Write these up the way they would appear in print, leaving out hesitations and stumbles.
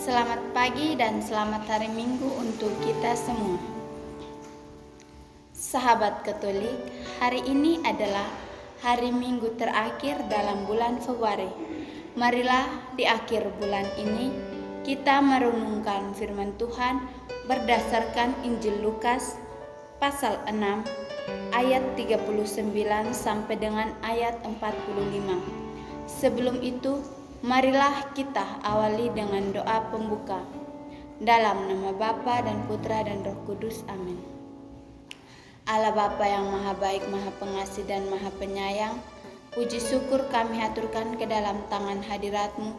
Selamat pagi dan selamat hari Minggu untuk kita semua. Sahabat Katolik, hari ini adalah hari Minggu terakhir dalam bulan Februari. Marilah di akhir bulan ini kita merenungkan firman Tuhan berdasarkan Injil Lukas pasal 6 ayat 39 sampai dengan ayat 45. Sebelum itu, marilah kita awali dengan doa pembuka. Dalam nama Bapa dan Putra dan Roh Kudus. Amin. Allah Bapa yang Maha Baik, Maha Pengasih dan Maha Penyayang, puji syukur kami haturkan ke dalam tangan hadirat-Mu,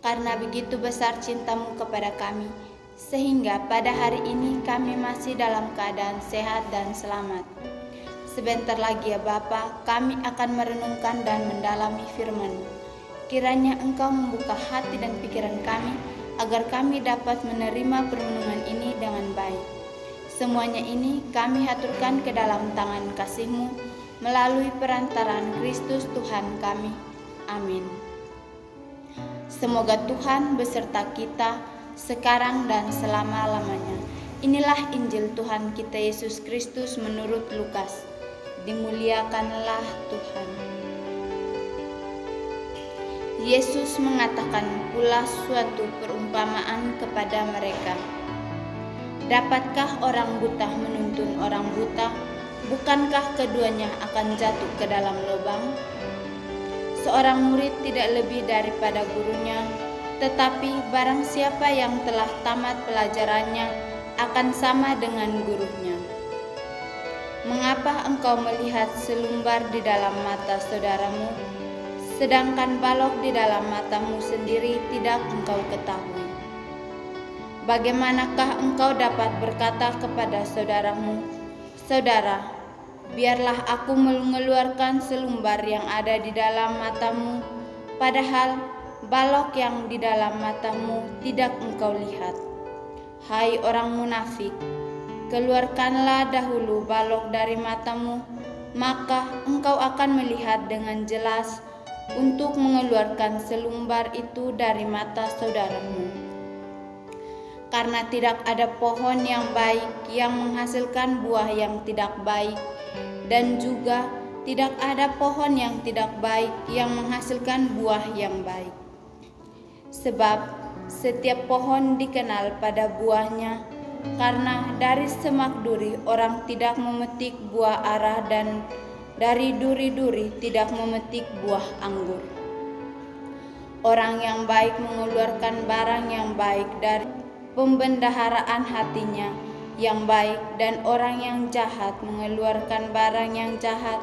karena begitu besar cinta-Mu kepada kami, sehingga pada hari ini kami masih dalam keadaan sehat dan selamat. Sebentar lagi ya Bapa, kami akan merenungkan dan mendalami firman-Mu. Kiranya Engkau membuka hati dan pikiran kami, agar kami dapat menerima permenungan ini dengan baik. Semuanya ini kami haturkan ke dalam tangan kasih-Mu, melalui perantaraan Kristus Tuhan kami. Amin. Semoga Tuhan beserta kita, sekarang dan selama-lamanya. Inilah Injil Tuhan kita Yesus Kristus menurut Lukas. Dimuliakanlah Tuhan. Yesus mengatakan pula suatu perumpamaan kepada mereka. Dapatkah orang buta menuntun orang buta? Bukankah keduanya akan jatuh ke dalam lubang? Seorang murid tidak lebih daripada gurunya, tetapi barang siapa yang telah tamat pelajarannya akan sama dengan gurunya. Mengapa engkau melihat selumbar di dalam mata saudaramu, sedangkan balok di dalam matamu sendiri tidak engkau ketahui? Bagaimanakah engkau dapat berkata kepada saudaramu, "Saudara, biarlah aku mengeluarkan selumbar yang ada di dalam matamu," padahal balok yang di dalam matamu tidak engkau lihat? Hai orang munafik, keluarkanlah dahulu balok dari matamu, maka engkau akan melihat dengan jelas untuk mengeluarkan selumbar itu dari mata saudaramu. Karena tidak ada pohon yang baik yang menghasilkan buah yang tidak baik, dan juga tidak ada pohon yang tidak baik yang menghasilkan buah yang baik. Sebab setiap pohon dikenal pada buahnya, karena dari semak duri orang tidak memetik buah ara, dan dari duri-duri tidak memetik buah anggur. Orang yang baik mengeluarkan barang yang baik dari pembendaharaan hatinya yang baik, dan orang yang jahat mengeluarkan barang yang jahat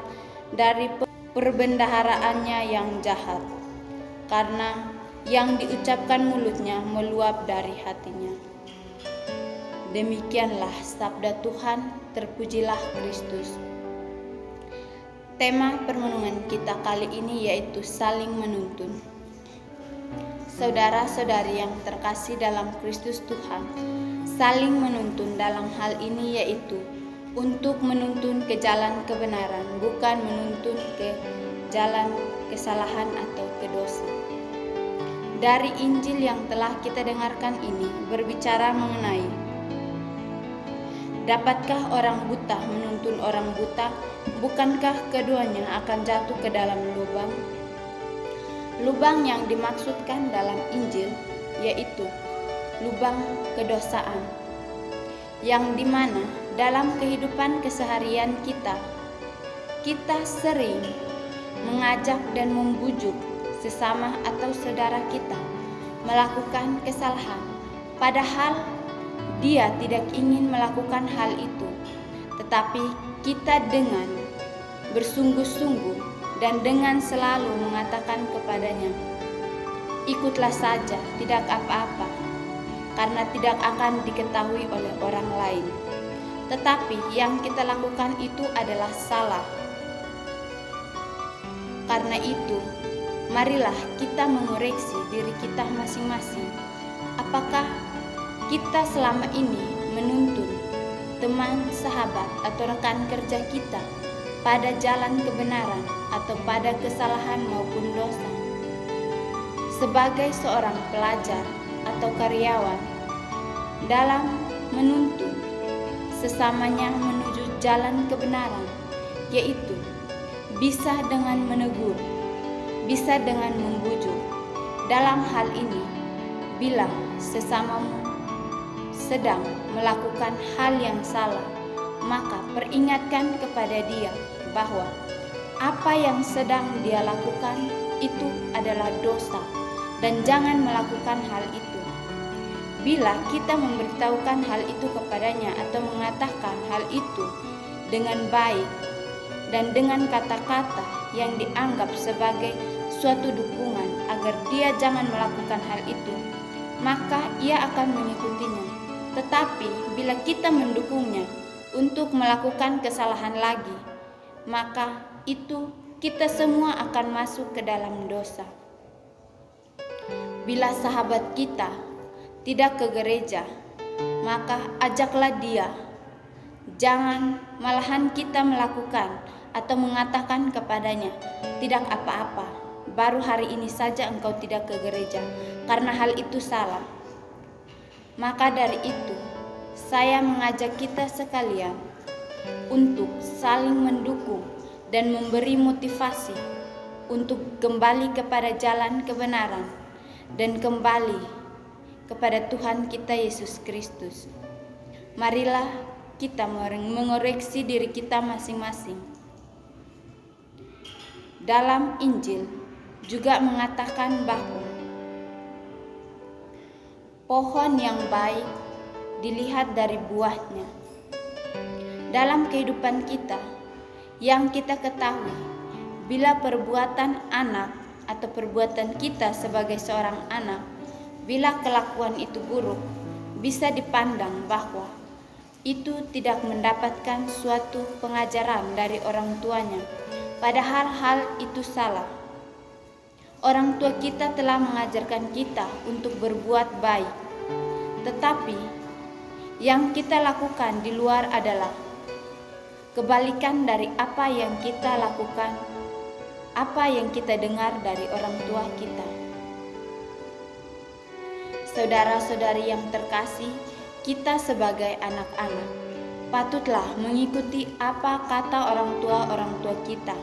dari perbendaharaannya yang jahat. Karena yang diucapkan mulutnya meluap dari hatinya. Demikianlah sabda Tuhan, terpujilah Kristus. Tema permenungan kita kali ini yaitu saling menuntun. Saudara-saudari yang terkasih dalam Kristus Tuhan, saling menuntun dalam hal ini yaitu untuk menuntun ke jalan kebenaran, bukan menuntun ke jalan kesalahan atau ke dosa. Dari Injil yang telah kita dengarkan ini berbicara mengenai dapatkah orang buta menuntun orang buta? Bukankah keduanya akan jatuh ke dalam lubang? Lubang yang dimaksudkan dalam Injil yaitu lubang kedosaan, yang dimana dalam kehidupan keseharian kita sering mengajak dan membujuk sesama atau saudara kita melakukan kesalahan, padahal dia tidak ingin melakukan hal itu, tetapi kita dengan bersungguh-sungguh dan dengan selalu mengatakan kepadanya, "Ikutlah saja, tidak apa-apa," karena tidak akan diketahui oleh orang lain. Tetapi yang kita lakukan itu adalah salah. Karena itu, marilah kita mengoreksi diri kita masing-masing. Apakah kita selama ini menuntun teman, sahabat, atau rekan kerja kita pada jalan kebenaran atau pada kesalahan maupun dosa? sebagai seorang pelajar atau karyawan dalam menuntun sesamanya menuju jalan kebenaran, yaitu bisa dengan menegur, bisa dengan membujuk. Dalam hal ini, bila sesamamu sedang melakukan hal yang salah, maka peringatkan kepada dia bahwa apa yang sedang dia lakukan itu adalah dosa dan jangan melakukan hal itu. Bila kita memberitahukan hal itu kepadanya atau mengatakan hal itu dengan baik dan dengan kata-kata yang dianggap sebagai suatu dukungan agar dia jangan melakukan hal itu, maka ia akan mengikutinya. Tetapi bila kita mendukungnya untuk melakukan kesalahan lagi, maka itu kita semua akan masuk ke dalam dosa. Bila sahabat kita tidak ke gereja, maka ajaklah dia. Jangan malahan kita melakukan atau mengatakan kepadanya, tidak apa-apa, baru hari ini saja engkau tidak ke gereja, karena hal itu salah. Maka dari itu, saya mengajak kita sekalian untuk saling mendukung dan memberi motivasi untuk kembali kepada jalan kebenaran dan kembali kepada Tuhan kita Yesus Kristus. Marilah kita mengoreksi diri kita masing-masing. Dalam Injil juga mengatakan bahwa pohon yang baik dilihat dari buahnya. Dalam kehidupan kita yang kita ketahui, bila perbuatan anak atau perbuatan kita sebagai seorang anak, bila kelakuan itu buruk, bisa dipandang bahwa itu tidak mendapatkan suatu pengajaran dari orang tuanya, padahal hal itu salah. Orang tua kita telah mengajarkan kita untuk berbuat baik, tetapi yang kita lakukan di luar adalah kebalikan dari apa yang kita lakukan, apa yang kita dengar dari orang tua kita. Saudara-saudari yang terkasih, kita sebagai anak-anak patutlah mengikuti apa kata orang tua kita,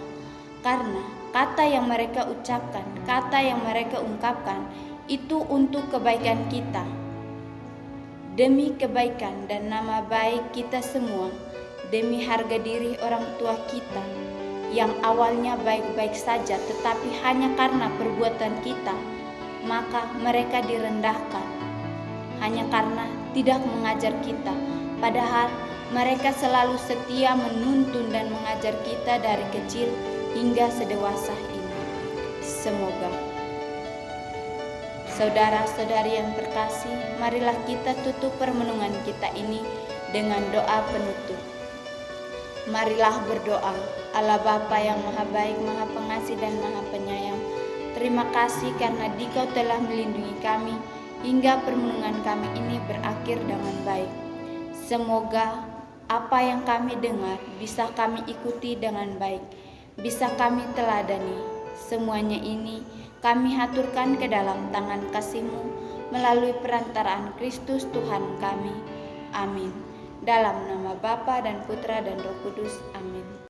karena kata yang mereka ucapkan, kata yang mereka ungkapkan itu untuk kebaikan kita, demi kebaikan dan nama baik kita semua, demi harga diri orang tua kita yang awalnya baik-baik saja, tetapi hanya karena perbuatan kita, maka mereka direndahkan hanya karena tidak mengajar kita, padahal mereka selalu setia menuntun dan mengajar kita dari kecil hingga sedewasa ini. Semoga saudara-saudari yang terkasih, marilah kita tutup permenungan kita ini dengan doa penutup. Marilah berdoa. Allah Bapa yang Maha Baik, Maha Pengasih dan Maha Penyayang, terima kasih karena Dikau telah melindungi kami hingga permenungan kami ini berakhir dengan baik. Semoga apa yang kami dengar bisa kami ikuti dengan baik, bisa kami teladani. Semuanya ini kami haturkan ke dalam tangan kasih-Mu melalui perantaraan Kristus Tuhan kami. Amin. Dalam nama Bapa dan Putra dan Roh Kudus. Amin.